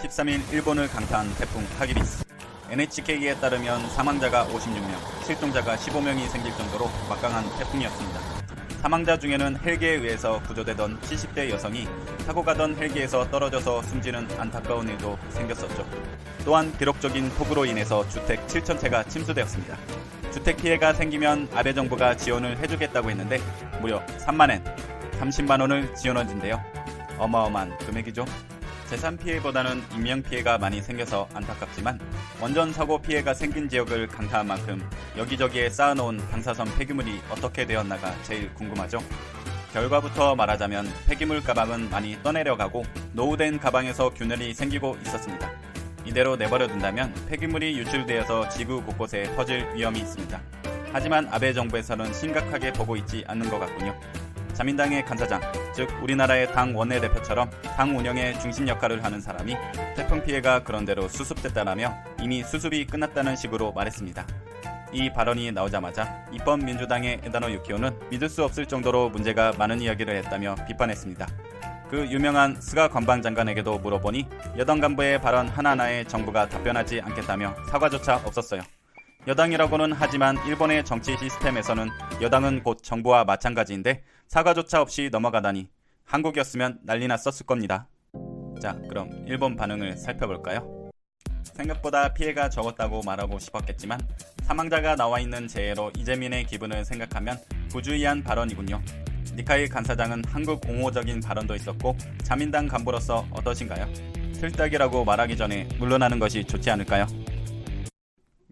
13일 일본을 강타한 태풍 하기비스. NHK에 따르면 사망자가 56명, 실종자가 15명이 생길 정도로 막강한 태풍이었습니다. 사망자 중에는 헬기에 의해서 구조되던 70대 여성이 타고 가던 헬기에서 떨어져서 숨지는 안타까운 일도 생겼었죠. 또한 기록적인 폭우로 인해서 주택 7,000채가 침수되었습니다. 주택 피해가 생기면 아베 정부가 지원을 해주겠다고 했는데 무려 3만엔, 30만 원을 지원해준대요. 어마어마한 금액이죠. 재산 피해보다는 인명 피해가 많이 생겨서 안타깝지만 원전 사고 피해가 생긴 지역을 강타한 만큼 여기저기에 쌓아놓은 방사선 폐기물이 어떻게 되었나가 제일 궁금하죠. 결과부터 말하자면 폐기물 가방은 많이 떠내려가고 노후된 가방에서 균열이 생기고 있었습니다. 이대로 내버려둔다면 폐기물이 유출되어서 지구 곳곳에 퍼질 위험이 있습니다. 하지만 아베 정부에서는 심각하게 보고 있지 않는 것 같군요. 자민당의 간사장, 즉 우리나라의 당 원내대표처럼 당 운영의 중심 역할을 하는 사람이 태풍 피해가 그런대로 수습됐다라며 이미 수습이 끝났다는 식으로 말했습니다. 이 발언이 나오자마자 입헌민주당의 에다노 유키오는 믿을 수 없을 정도로 문제가 많은 이야기를 했다며 비판했습니다. 그 유명한 스가 관방장관에게도 물어보니 여당 간부의 발언 하나하나에 정부가 답변하지 않겠다며 사과조차 없었어요. 여당이라고는 하지만 일본의 정치 시스템에서는 여당은 곧 정부와 마찬가지인데 사과조차 없이 넘어가다니 한국이었으면 난리 났었을 겁니다. 자, 그럼 일본 반응을 살펴볼까요? 생각보다 피해가 적었다고 말하고 싶었겠지만 사망자가 나와 있는 재해로 이재민의 기분을 생각하면 부주의한 발언이군요. 니카이 간사장은 한국 옹호적인 발언도 있었고 자민당 간부로서 어떠신가요? 틀딱이라고 말하기 전에 물러나는 것이 좋지 않을까요?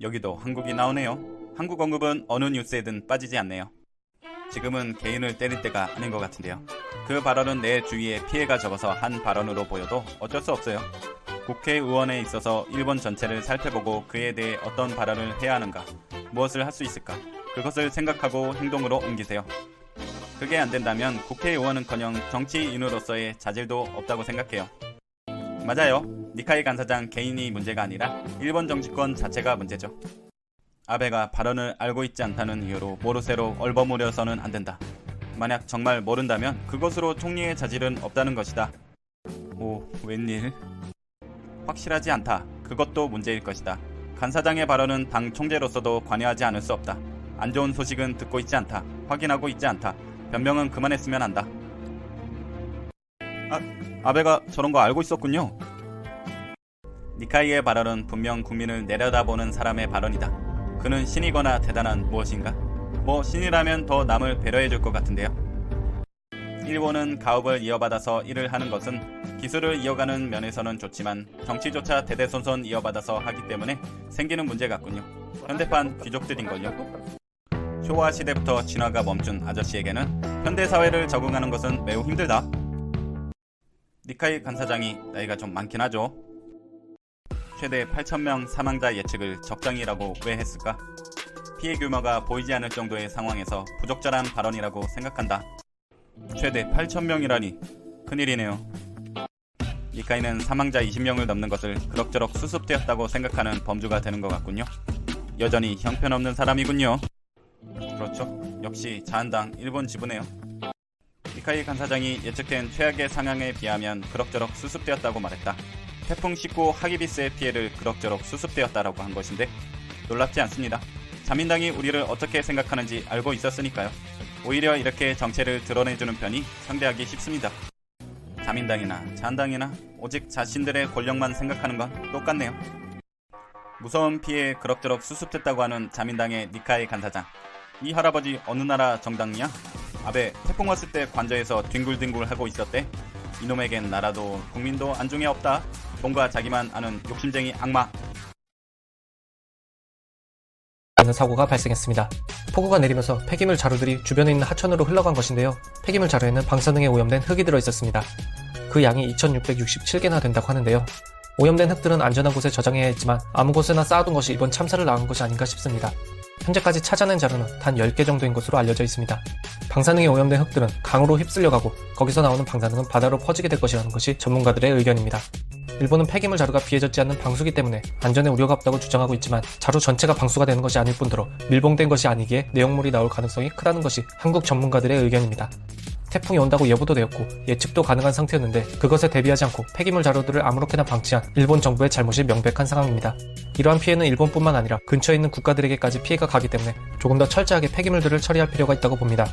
여기도 한국이 나오네요. 한국 언급은 어느 뉴스에든 빠지지 않네요. 지금은 개인을 때릴 때가 아닌 것 같은데요. 그 발언은 내 주위에 피해가 적어서 한 발언으로 보여도 어쩔 수 없어요. 국회의원에 있어서 일본 전체를 살펴보고 그에 대해 어떤 발언을 해야 하는가, 무엇을 할 수 있을까, 그것을 생각하고 행동으로 옮기세요. 그게 안 된다면 국회의원은커녕 정치인으로서의 자질도 없다고 생각해요. 맞아요. 니카이 간사장 개인이 문제가 아니라 일본 정치권 자체가 문제죠. 아베가 발언을 알고 있지 않다는 이유로 모르쇠로 얼버무려서는 안 된다. 만약 정말 모른다면 그것으로 총리의 자질은 없다는 것이다. 오, 웬일? 확실하지 않다. 그것도 문제일 것이다. 간사장의 발언은 당 총재로서도 관여하지 않을 수 없다. 안 좋은 소식은 듣고 있지 않다. 확인하고 있지 않다. 변명은 그만했으면 한다. 아베가 저런 거 알고 있었군요. 니카이의 발언은 분명 국민을 내려다보는 사람의 발언이다. 그는 신이거나 대단한 무엇인가? 뭐 신이라면 더 남을 배려해줄 것 같은데요. 일본은 가업을 이어받아서 일을 하는 것은 기술을 이어가는 면에서는 좋지만 정치조차 대대손손 이어받아서 하기 때문에 생기는 문제 같군요. 현대판 귀족들인걸요. 쇼와 시대부터 진화가 멈춘 아저씨에게는 현대사회를 적응하는 것은 매우 힘들다. 니카이 간사장이 나이가 좀 많긴 하죠. 최대 8,000명 사망자 예측을 적정이라고 왜 했을까? 피해 규모가 보이지 않을 정도의 상황에서 부적절한 발언이라고 생각한다. 최대 8,000명이라니 큰일이네요. 니카이는 사망자 20명을 넘는 것을 그럭저럭 수습되었다고 생각하는 범주가 되는 것 같군요. 여전히 형편없는 사람이군요. 그렇죠. 역시 자한당 일본 지부네요. 니카이 간사장이 예측된 최악의 상황에 비하면 그럭저럭 수습되었다고 말했다. 태풍 19 하기비스의 피해를 그럭저럭 수습되었다라고 한 것인데 놀랍지 않습니다. 자민당이 우리를 어떻게 생각하는지 알고 있었으니까요. 오히려 이렇게 정체를 드러내주는 편이 상대하기 쉽습니다. 자민당이나 자한당이나 오직 자신들의 권력만 생각하는 건 똑같네요. 무서운 피해에 그럭저럭 수습됐다고 하는 자민당의 니카이 간사장. 이 할아버지 어느 나라 정당이야? 아베 태풍 왔을 때 관저에서 뒹굴뒹굴 하고 있었대. 이놈에겐 나라도 국민도 안중에 없다. 뭔가 자기만 아는 욕심쟁이 악마. 사고가 발생했습니다. 폭우가 내리면서 폐기물 자루들이 주변에 있는 하천으로 흘러간 것인데요. 폐기물 자루에는 방사능에 오염된 흙이 들어있었습니다. 그 양이 2,667개나 된다고 하는데요. 오염된 흙들은 안전한 곳에 저장해야 했지만 아무 곳에나 쌓아둔 것이 이번 참사를 낳은 것이 아닌가 싶습니다. 현재까지 찾아낸 자료는 단 10개 정도인 것으로 알려져 있습니다. 방사능에 오염된 흙들은 강으로 휩쓸려가고 거기서 나오는 방사능은 바다로 퍼지게 될 것이라는 것이 전문가들의 의견입니다. 일본은 폐기물 자루가 비해졌지 않는 방수기 때문에 안전에 우려가 없다고 주장하고 있지만 자루 전체가 방수가 되는 것이 아닐 뿐더러 밀봉된 것이 아니기에 내용물이 나올 가능성이 크다는 것이 한국 전문가들의 의견입니다. 태풍이 온다고 예보도 되었고 예측도 가능한 상태였는데 그것에 대비하지 않고 폐기물 자료들을 아무렇게나 방치한 일본 정부의 잘못이 명백한 상황입니다. 이러한 피해는 일본뿐만 아니라 근처에 있는 국가들에게까지 피해가 가기 때문에 조금 더 철저하게 폐기물들을 처리할 필요가 있다고 봅니다.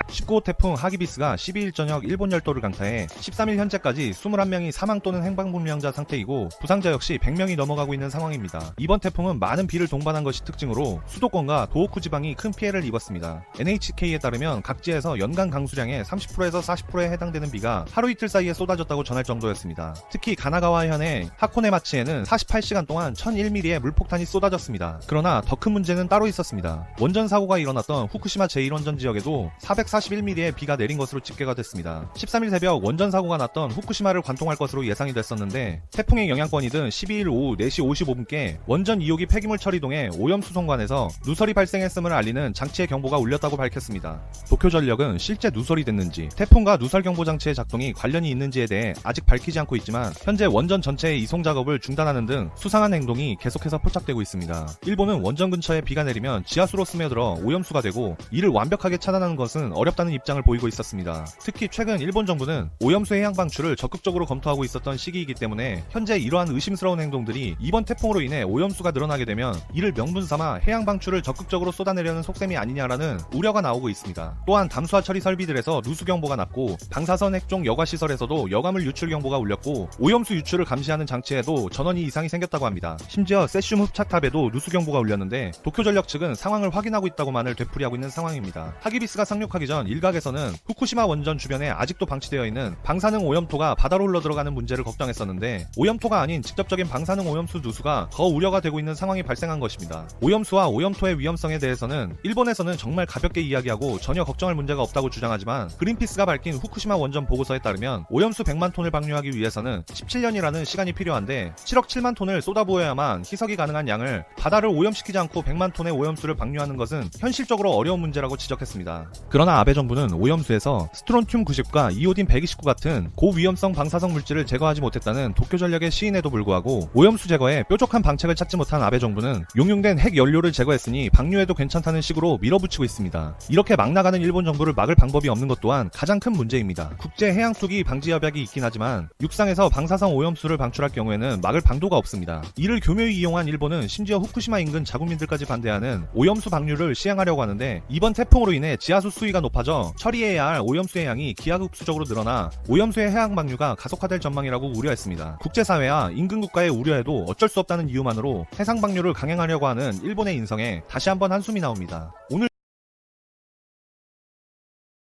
19호 태풍 하기비스가 12일 저녁 일본 열도를 강타해 13일 현재까지 21명이 사망 또는 행방불명자 상태이고 부상자 역시 100명이 넘어가고 있는 상황입니다. 이번 태풍은 많은 비를 동반한 것이 특징으로 수도권과 도호쿠 지방이 큰 피해를 입었습니다. NHK에 따르면 각지에서 연간 강수량의 30%에서 40%에 해당되는 비가 하루 이틀 사이에 쏟아졌다고 전할 정도였습니다. 특히 가나가와 현의 하코네마치에는 48시간 동안 1001mm의 물폭탄이 쏟아졌습니다. 그러나 더 큰 문제는 따로 있었습니다. 원전 사고가 일어났던 후쿠시마 제1원전 지역에도 441mm의 비가 내린 것으로 집계가 됐습니다. 13일 새벽 원전 사고가 났던 후쿠시마를 관통할 것으로 예상이 됐었는데 태풍의 영향권이든 12일 오후 4시 55분께 원전 2호기 폐기물 처리동의 오염수송관에서 누설이 발생했음을 알리는 장치의 경보가 울렸다고 밝혔습니다. 도쿄전력은 실제 누설이 됐는지 태풍과 누설 경보 장치의 작동이 관련이 있는지에 대해 아직 밝히지 않고 있지만 현재 원전 전체의 이송 작업을 중단하는 등 수상한 행동이 계속해서 포착되고 있습니다. 일본은 원전 근처에 비가 내리면 지하수로 스며들어 오염수가 되고 이를 완벽하게 차단하는 것은 어렵다는 입장을 보이고 있었습니다. 특히 최근 일본 정부는 오염수 해양 방출을 적극적으로 검토하고 있었던 시기이기 때문에 현재 이러한 의심스러운 행동들이 이번 태풍으로 인해 오염수가 늘어나게 되면 이를 명분 삼아 해양 방출을 적극적으로 쏟아내려는 속셈이 아니냐라는 우려가 나오고 있습니다. 또한 담수화 처리 설비들에서 누수 경보가 났고 방사선 핵종 여과 시설에서도 여과물 유출 경보가 울렸고 오염수 유출을 감시하는 장치에도 전원이 이상이 생겼다고 합니다. 심지어 세슘 흡착탑에도 누수 경보가 울렸는데 도쿄전력 측은 상황을 확인하고 있다고만을 되풀이하고 있는 상황입니다. 하기비스가 상륙하기 전 일각에서는 후쿠시마 원전 주변에 아직도 방치되어 있는 방사능 오염토가 바다로 흘러들어가는 문제를 걱정했었는데 오염토가 아닌 직접적인 방사능 오염수 누수가 더 우려가 되고 있는 상황이 발생한 것입니다. 오염수와 오염토의 위험성에 대해서는 일본에서는 정말 가볍게 이야기하고 전혀 걱정할 문제가 없다고 주장하지만 그린피스가 밝힌 후쿠시마 원전 보고서에 따르면 오염수 100만 톤을 방류하기 위해서는 17년이라는 시간이 필요한데 7억 7만 톤을 쏟아부어야만 희석이 가능한 양을 바다를 오염시키지 않고 100만 톤의 오염수를 방류하는 것은 현실적으로 어려운 문제라고 지적했습니다. 그러나 아베 정부는 오염수에서 스트론튬 90과 이오딘 129 같은 고위험성 방사성 물질을 제거하지 못했다는 도쿄전력의 시인에도 불구하고 오염수 제거에 뾰족한 방책을 찾지 못한 아베 정부는 용융된 핵 연료를 제거했으니 방류해도 괜찮다는 식으로 밀어붙이고 있습니다. 이렇게 막 나가는 일본 정부를 막을 방법이 없는 것 또한 가장 큰 문제입니다. 국제 해양 투기 방지 협약이 있긴 하지만 육상에서 방사성 오염수를 방출할 경우에는 막을 방도가 없습니다. 이를 교묘히 이용한 일본은 심지어 후쿠시마 인근 자국민들까지 반대하는 오염수 방류를 시행하려고 하는데 이번 태풍으로 인해 지하수 수위가 높아져 처리해야 할 오염수의 양이 기하급수적으로 늘어나 오염수의 해양 방류가 가속화될 전망이라고 우려했습니다. 국제사회와 인근 국가의 우려에도 어쩔 수 없다는 이유만으로 해상 방류를 강행하려고 하는 일본의 인성에 다시 한번 한숨이 나옵니다. 오늘